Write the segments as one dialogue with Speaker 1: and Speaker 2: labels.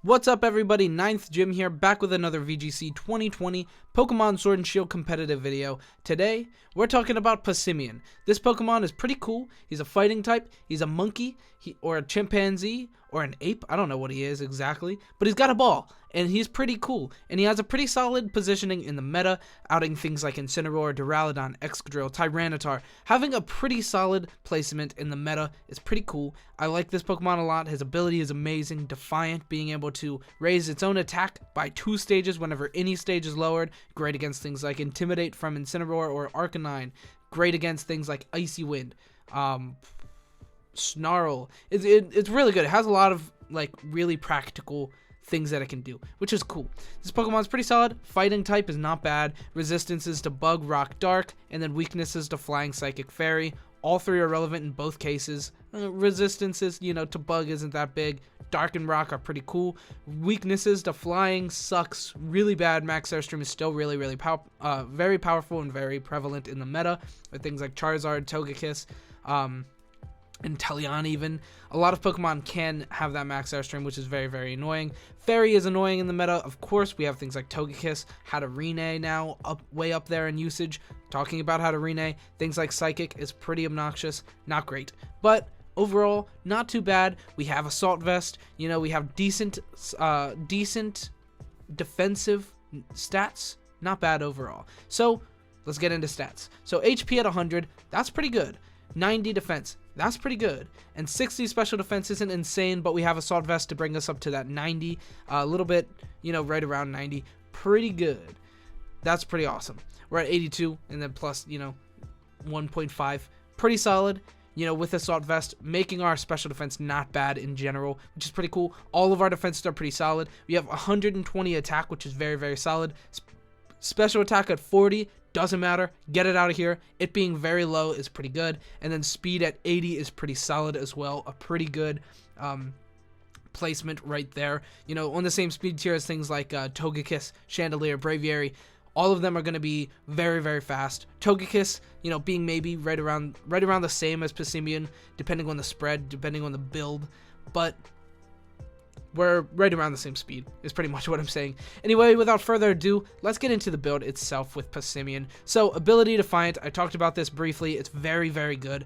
Speaker 1: What's up everybody, 9th Jim here, back with another VGC 2020 Pokemon Sword and Shield competitive video. Today, we're talking about Passimian. This Pokemon is pretty cool. He's a fighting type, he's a monkey, or a chimpanzee, or an ape, I don't know what he is exactly, but he's got a ball, and he's pretty cool, and he has a pretty solid positioning in the meta, outing things like Incineroar, Duraludon, Excadrill, Tyranitar. Having a pretty solid placement in the meta is pretty cool. I like this Pokemon a lot. His ability is amazing, Defiant, being able to raise its own attack by 2 stages whenever any stage is lowered. Great against things like Intimidate from Incineroar or Arcanine. Great against things like Icy Wind. Snarl. It's really good. It has a lot of like really practical things that it can do, which is cool. This Pokemon's pretty solid. Fighting type is not bad. Resistances to Bug, Rock, Dark, and then weaknesses to Flying, Psychic, Fairy. All 3 are relevant in both cases. Resistances, to Bug isn't that big. Dark and Rock are pretty cool. Weaknesses to Flying sucks really bad. Max Airstream is still really very powerful and very prevalent in the meta with things like Charizard, Togekiss, and Teleon even. A lot of Pokemon can have that max Airstream, which is very annoying. Fairy is annoying in the meta. Of course, we have things like Togekiss, Hatterene now way up there in usage. Talking about Hatterene, things like Psychic is pretty obnoxious. Not great, but overall, not too bad. We have Assault Vest. We have decent defensive stats. Not bad overall. So let's get into stats. So HP at 100, that's pretty good. 90 defense, that's pretty good, and 60 special defense isn't insane, but we have Assault Vest to bring us up to that 90, a little bit, right around 90, pretty good. That's pretty awesome. We're at 82, and then plus, 1.5, pretty solid, with Assault Vest, making our special defense not bad in general, which is pretty cool. All of our defenses are pretty solid. We have 120 attack, which is very solid. Special attack at 40, doesn't matter, get it out of here. It being very low is pretty good, and then speed at 80 is pretty solid as well. A pretty good placement right there. On the same speed tier as things like Togekiss, Chandelier, Braviary. All of them are going to be very fast. Togekiss, being maybe right around the same as Passimian, depending on the spread, depending on the build, but we're right around the same speed, is pretty much what I'm saying. Anyway, without further ado, let's get into the build itself with Passimian. So, ability Defiant, I talked about this briefly. It's very good.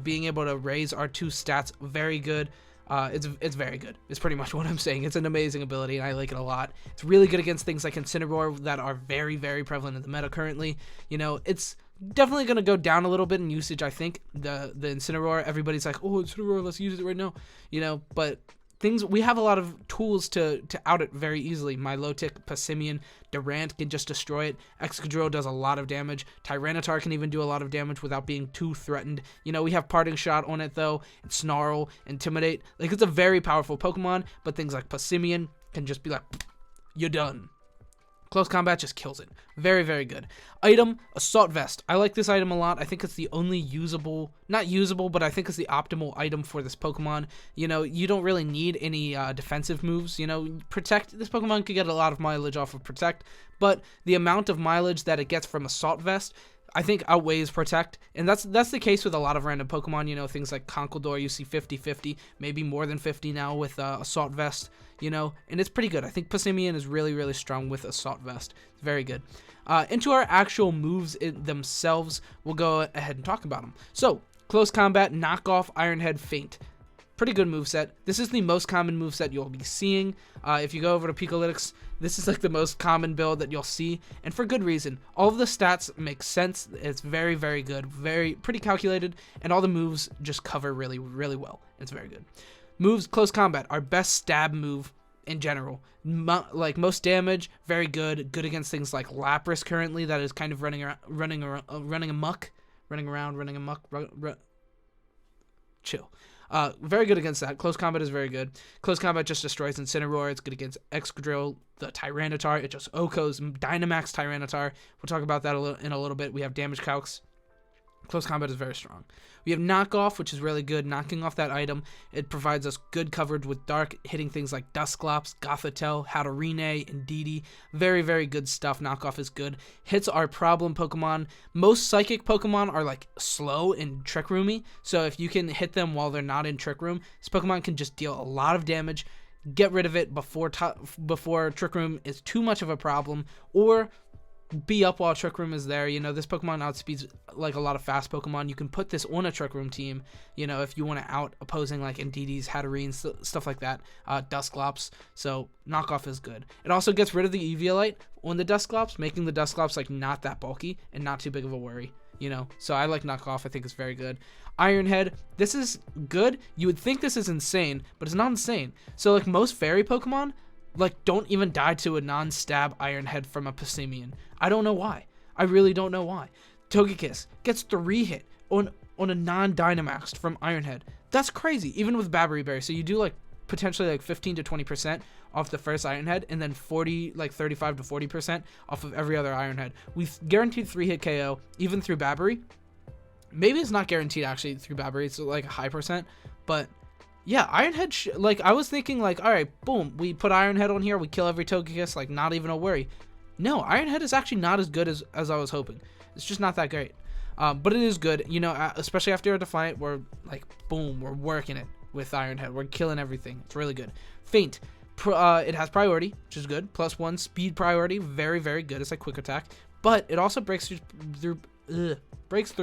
Speaker 1: Being able to raise our 2 stats, very good. It's very good. It's pretty much what I'm saying. It's an amazing ability, and I like it a lot. It's really good against things like Incineroar that are very prevalent in the meta currently. It's definitely going to go down a little bit in usage, I think. The Incineroar, everybody's like, oh, Incineroar, let's use it right now. But we have a lot of tools to out it very easily. Milotic, Passimian, Durant can just destroy it. Excadrill does a lot of damage. Tyranitar can even do a lot of damage without being too threatened. We have Parting Shot on it though, and Snarl, Intimidate. Like, it's a very powerful Pokemon, but things like Passimian can just be like, you're done. Close Combat just kills it. Very good. Item, Assault Vest. I like this item a lot. I think it's the only not usable, but I think it's the optimal item for this Pokemon. You don't really need any defensive moves. Protect, this Pokemon could get a lot of mileage off of Protect, but the amount of mileage that it gets from Assault Vest, I think, outweighs Protect, and that's the case with a lot of random Pokemon. Things like Conkeldurr, you see 50-50, maybe more than 50 now with Assault Vest, and it's pretty good. I think Passimian is really strong with Assault Vest. It's very good. Into our actual moves themselves, we'll go ahead and talk about them. So, Close Combat, Knock Off, Iron Head, Feint. Pretty good moveset. This is the most common moveset you'll be seeing. If you go over to Picolytics, this is like the most common build that you'll see, and for good reason. All of the stats make sense. It's very good, pretty calculated, and all the moves just cover really well. It's very good. Moves, Close Combat, our best stab move in general. Like most damage, very good. Good against things like Lapras currently, that is kind of running amok. Chill. Very good against that. Close Combat is very good. Close Combat just destroys Incineroar. It's good against Excadrill, the Tyranitar. It just Okos, Dynamax Tyranitar. We'll talk about that in a little bit. We have Damage Calcs. Close Combat is very strong. We have Knock Off, which is really good. Knocking off that item, it provides us good coverage with Dark, hitting things like Dusclops, Gothitelle, Hatterene, and Indeedee. Very good stuff. Knock Off is good. Hits our problem Pokemon. Most Psychic Pokemon are like slow and Trick Roomy, so if you can hit them while they're not in Trick Room, this Pokemon can just deal a lot of damage. get rid of it before Trick Room is too much of a problem, or be up while Trick Room is there. You know, this Pokemon outspeeds like a lot of fast Pokemon. You can put this on a Trick Room team, you know, if you want to out opposing like Indeedee, Hatterene, stuff like that, Dusclops. So knockoff is good. It also gets rid of the Eviolite on the Dusclops, making the Dusclops like not that bulky and not too big of a worry, you know. So I like knockoff. I think it's very good. Iron Head, this is good. You would think this is insane, but it's not insane. So like most fairy Pokemon, like, don't even die to a non-stab Iron Head from a Passimian. I don't know why. I really don't know why. Togekiss gets 3 hit on a non-Dynamax from Iron Head. That's crazy, even with Babbery Berry. So you do like potentially like 15 to 20% off the first Iron Head, and then 35 to 40% off of every other Iron Head. We've guaranteed 3-hit KO even through Babbery. Maybe it's not guaranteed actually through Babbery. It's like a high percent, but yeah, Iron Head, like, I was thinking, like, all right, boom, we put Iron Head on here, we kill every Togekiss, like, not even a worry. No, Iron Head is actually not as good as I was hoping. It's just not that great. But it is good, you know, especially after a Defiant, we're, like, boom, we're working it with Iron Head. We're killing everything. It's really good. Faint, it has priority, which is good. +1 speed priority, very, very good. It's like quick attack. But it also breaks through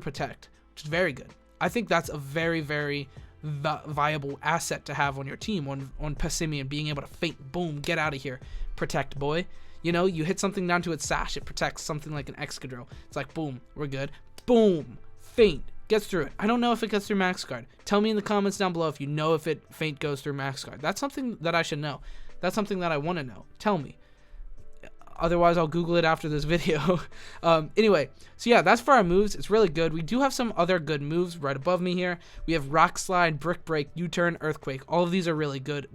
Speaker 1: protect, which is very good. I think that's a very, very viable asset to have on your team on Passimian, being able to faint, boom, get out of here, protect, boy. You know, you hit something down to its sash, it protects something like an Excadrill. It's like, boom, we're good. Boom, faint, gets through it. I don't know if it gets through Max Guard. Tell me in the comments down below if you know if faint goes through Max Guard. That's something that I should know. That's something that I want to know. Tell me. Otherwise, I'll Google it after this video. Anyway, so yeah, that's for our moves. It's really good. We do have some other good moves right above me here. We have Rock Slide, Brick Break, U-Turn, Earthquake. All of these are really good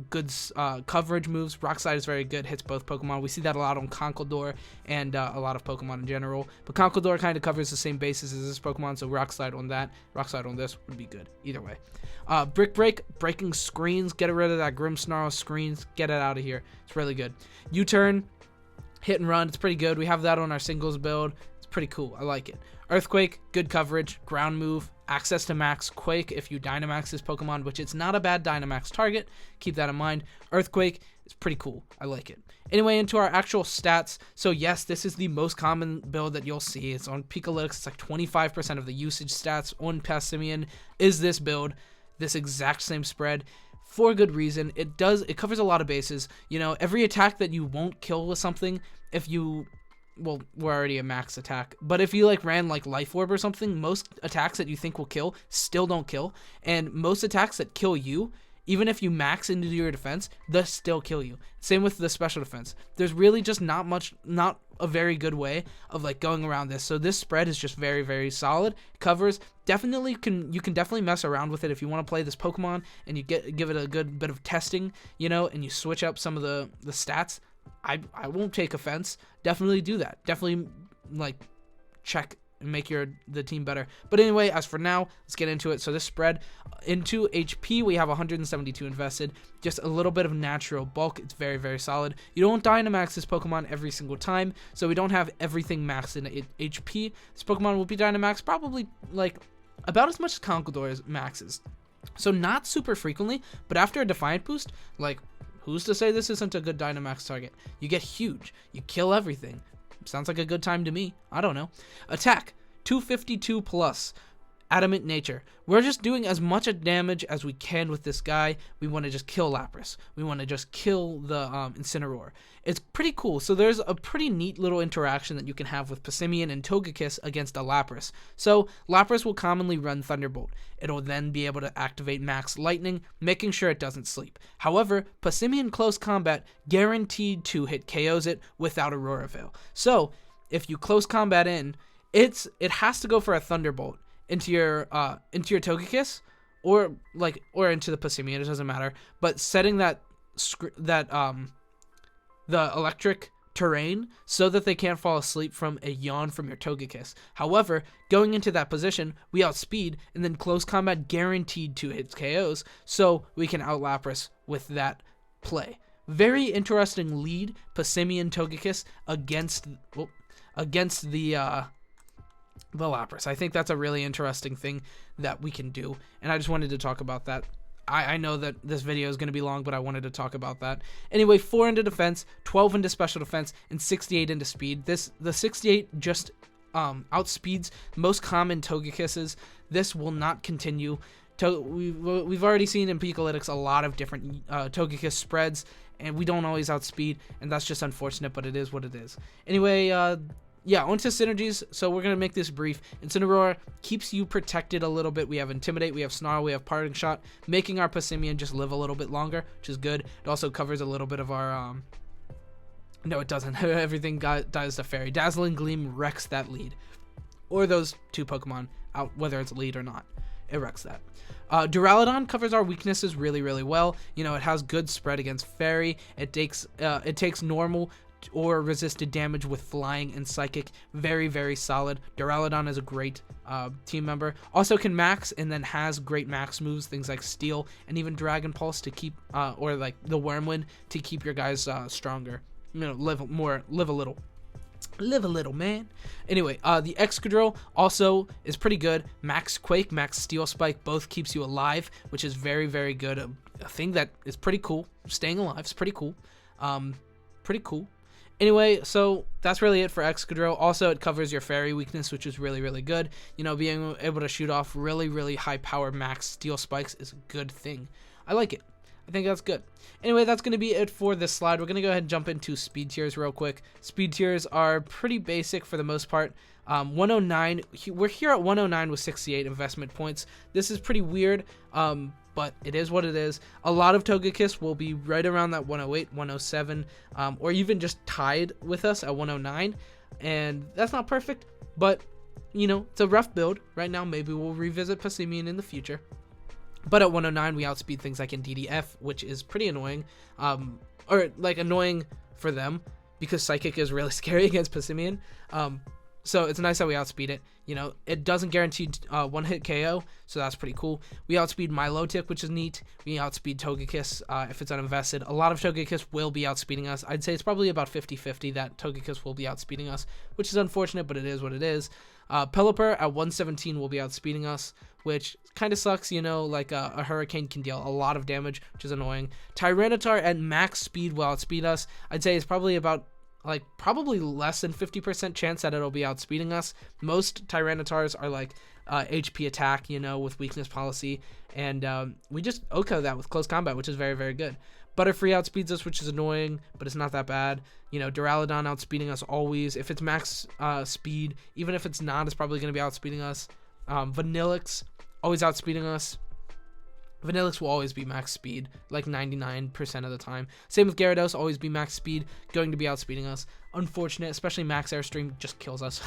Speaker 1: coverage moves. Rock Slide is very good, hits both Pokemon. We see that a lot on Conkeldurr and a lot of Pokemon in general. But Conkeldurr kind of covers the same bases as this Pokemon, so Rock Slide on that, Rock Slide on this would be good either way. Brick Break, breaking screens, get rid of that Grimmsnarl screens, get it out of here. It's really good. U-Turn, hit and run, it's pretty good. We have that on our singles build. It's pretty cool. I like it. Earthquake, good coverage, ground move, access to max Quake if you Dynamax this Pokemon, which it's not a bad Dynamax target. Keep that in mind. Earthquake is pretty cool. I like it. Anyway, into our actual stats. So yes, this is the most common build that you'll see. It's on Pikalytics. It's like 25% of the usage stats on Passimian is this build, this exact same spread. For good reason. It covers a lot of bases. You know, every attack that you won't kill with something, if you, well, we're already a max attack, but if you like ran like Life Orb or something, most attacks that you think will kill still don't kill, and most attacks that kill you, even if you max into your defense, they'll still kill you. Same with the special defense. There's really just not a very good way of like going around this. So this spread is just very, very solid. Covers definitely you can definitely mess around with it if you want to play this Pokemon and you give it a good bit of testing, you know, and you switch up some of the stats. I won't take offense. Definitely do that. Definitely like check and make the team better. But anyway, as for now, let's get into it. So this spread, into HP, we have 172 invested. Just a little bit of natural bulk. It's very, very solid. You don't Dynamax this Pokemon every single time, so we don't have everything maxed in HP. This Pokemon will be Dynamax probably like about as much as Conkeldurr maxes. So not super frequently, but after a Defiant boost, like, who's to say this isn't a good Dynamax target? You get huge. You kill everything. Sounds like a good time to me. I don't know. Attack, 252 plus. Adamant Nature. We're just doing as much damage as we can with this guy. We want to just kill Lapras. We want to just kill the Incineroar. It's pretty cool. So there's a pretty neat little interaction that you can have with Passimian and Togekiss against a Lapras. So Lapras will commonly run Thunderbolt. It'll then be able to activate Max Lightning, making sure it doesn't sleep. However, Passimian Close Combat guaranteed to hit KOs it without Aurora Veil. So if you close combat in, it has to go for a Thunderbolt into your Togekiss or into the Passimian, it doesn't matter, but setting the electric terrain so that they can't fall asleep from a yawn from your Togekiss. However, going into that position, we outspeed and then close combat guaranteed to hit KOs, so we can out Lapras with that play. Very interesting lead, Passimian Togekiss against the Lapras. I think that's a really interesting thing that we can do, and I just wanted to talk about that. I know that this video is going to be long, but I wanted to talk about that. Anyway, 4 into defense, 12 into special defense, and 68 into speed. The 68 just outspeeds most common Togekisses. This will not continue. We've already seen in Picolytics a lot of different Togekiss spreads, and we don't always outspeed, and that's just unfortunate, but it is what it is. Anyway, yeah, onto synergies. So we're going to make this brief. Incineroar keeps you protected a little bit. We have Intimidate, we have Snarl, we have Parting Shot, making our Passimian just live a little bit longer, which is good. It also covers a little bit of our... No, it doesn't. Everything dies to Fairy. Dazzling Gleam wrecks that lead. Or those 2 Pokemon, out whether it's lead or not. It wrecks that. Duraludon covers our weaknesses really, really well. You know, it has good spread against Fairy. It takes normal or resisted damage with Flying and Psychic. Very, very solid. Duraludon is a great team member. Also can max and then has great max moves, things like Steel and even Dragon Pulse to keep, or like the Wormwind to keep your guys stronger. You know, live a little, man. Anyway, the Excadrill also is pretty good. Max Quake, Max Steel Spike, both keeps you alive, which is very, very good. A thing that is pretty cool. Staying alive is pretty cool. Pretty cool. Anyway, so that's really it for Excadrill. Also, it covers your Fairy weakness, which is really, really good. You know, being able to shoot off really, really high power max Steel Spikes is a good thing. I like it. I think that's good. Anyway, that's going to be it for this slide. We're going to go ahead and jump into speed tiers real quick. Speed tiers are pretty basic for the most part. 109, we're here at 109 with 68 investment points. This is pretty weird, but it is what it is. A lot of Togekiss will be right around that 108, 107, or even just tied with us at 109, and that's not perfect, but, you know, it's a rough build. Right now, maybe we'll revisit Passimian in the future. But at 109, we outspeed things like in DDF, which is pretty annoying, or like annoying for them because Psychic is really scary against Passimian. So it's nice that we outspeed it. You know, it doesn't guarantee one-hit KO, so that's pretty cool. We outspeed Milotic, which is neat. We outspeed Togekiss if it's uninvested. A lot of Togekiss will be outspeeding us. I'd say it's probably about 50-50 that Togekiss will be outspeeding us, which is unfortunate, but it is what it is. Pelipper at 117 will be outspeeding us, which kind of sucks, you know, like a Hurricane can deal a lot of damage, which is annoying. Tyranitar at max speed will outspeed us. I'd say it's probably about, like, probably less than 50% chance that it'll be outspeeding us. Most Tyranitars are like HP attack, you know, with weakness policy, and we just OHKO that with close combat, which is very, very good. Butterfree outspeeds us, which is annoying, but it's not that bad. You know, Duraludon outspeeding us always. If it's max speed, even if it's not, it's probably going to be outspeeding us. Vanillix always outspeeding us. Vanillix will always be max speed, like 99% of the time. Same with Gyarados, always be max speed, going to be outspeeding us. Unfortunate, especially max airstream just kills us,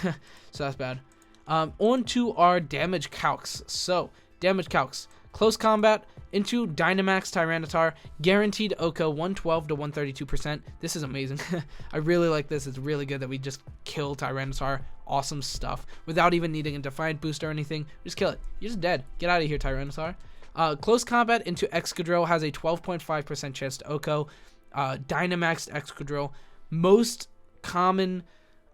Speaker 1: so that's bad. On to our damage calcs. So, damage calcs. Close combat into Dynamax Tyranitar, guaranteed OHKO 112 to 132%. This is amazing. I really like this. It's really good that we just kill Tyranitar. Awesome stuff. Without even needing a Defiant boost or anything. Just kill it. You're just dead. Get out of here, Tyranitar. Close combat into Excadrill has a 12.5% chance to OHKO. Dynamaxed Excadrill. Most common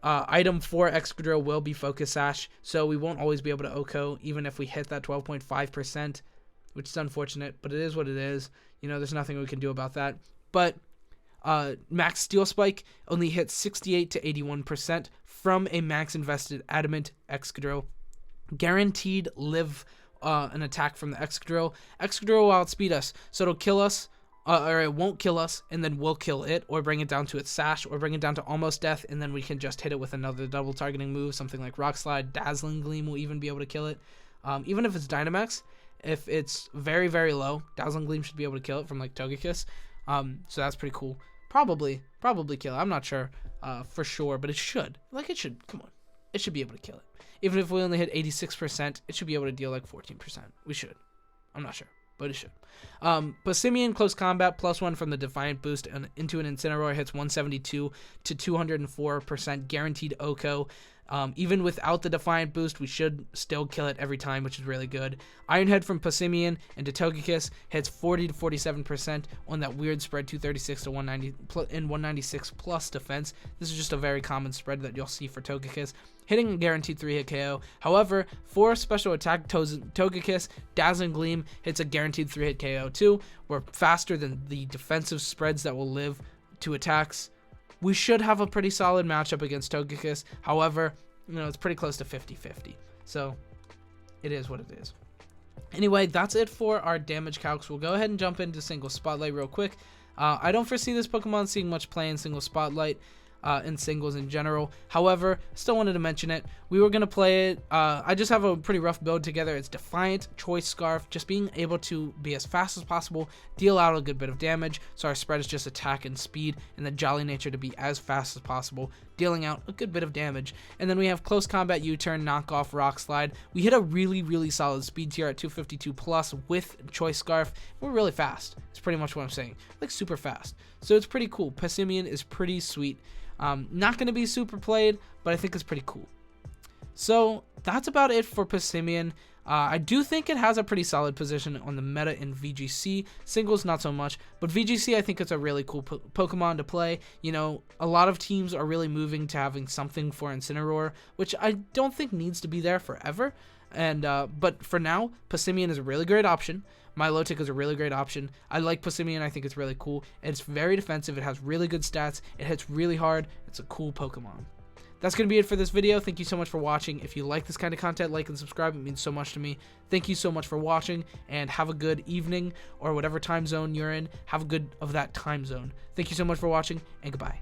Speaker 1: item for Excadrill will be Focus Sash, so we won't always be able to OHKO even if we hit that 12.5%, which is unfortunate, but it is what it is. You know, there's nothing we can do about that. But Max Steel Spike only hits 68 to 81% from a max invested Adamant Excadrill. Guaranteed live an attack from the Excadrill. Excadrill will outspeed us, so it'll kill us, or it won't kill us, and then we'll kill it, or bring it down to its Sash, or bring it down to almost death, and then we can just hit it with another double targeting move, something like Rock Slide. Dazzling Gleam will even be able to kill it. Even if it's Dynamax, if it's very, very low, Dazzling Gleam should be able to kill it from like Togekiss. So that's pretty cool. Probably kill it. I'm not sure for sure, but it should. Like, it should. Come on. It should be able to kill it. Even if we only hit 86%, it should be able to deal like 14%. We should. I'm not sure, but it should. Passimian Close Combat +1 from the Defiant boost and into an Incineroar hits 172 to 204% guaranteed OHKO. Even without the Defiant boost, we should still kill it every time, which is really good. Iron Head from Passimian into Togekiss hits 40 to 47% on that weird spread 236 to 190 and 196 plus defense. This is just a very common spread that you'll see for Togekiss, hitting a guaranteed 3-hit KO. However, for special attack Togekiss, Dazzling Gleam hits a guaranteed 3-hit KO too. We're faster than the defensive spreads that will live to attacks. We should have a pretty solid matchup against Togekiss. However, it's pretty close to 50-50. So it is what it is. Anyway, that's it for our damage calcs. We'll go ahead and jump into Single Spotlight real quick. I don't foresee this Pokemon seeing much play in Single Spotlight. In singles in general. However, still wanted to mention it. We were going to play it. I just have a pretty rough build together. It's Defiant, Choice Scarf, just being able to be as fast as possible, deal out a good bit of damage. So our spread is just attack and speed, and then Jolly Nature to be as fast as possible, dealing out a good bit of damage. And then we have Close Combat U-Turn, Knockoff, Rock Slide. We hit a really, really solid speed tier at 252 plus with Choice Scarf. We're really fast. It's pretty much what I'm saying. Like super fast. So it's pretty cool. Passimian is pretty sweet. Not going to be super played, but I think it's pretty cool. So that's about it for Passimian. I do think it has a pretty solid position on the meta in VGC. Singles, not so much, but VGC, I think it's a really cool Pokemon to play. A lot of teams are really moving to having something for Incineroar, which I don't think needs to be there forever. But for now, Passimian is a really great option. Milotic is a really great option. I like Passimian. I think it's really cool. It's very defensive. It has really good stats. It hits really hard. It's a cool Pokemon. That's going to be it for this video. Thank you so much for watching. If you like this kind of content, like and subscribe. It means so much to me. Thank you so much for watching, and have a good evening, or whatever time zone you're in. Have a good of that time zone. Thank you so much for watching, and goodbye.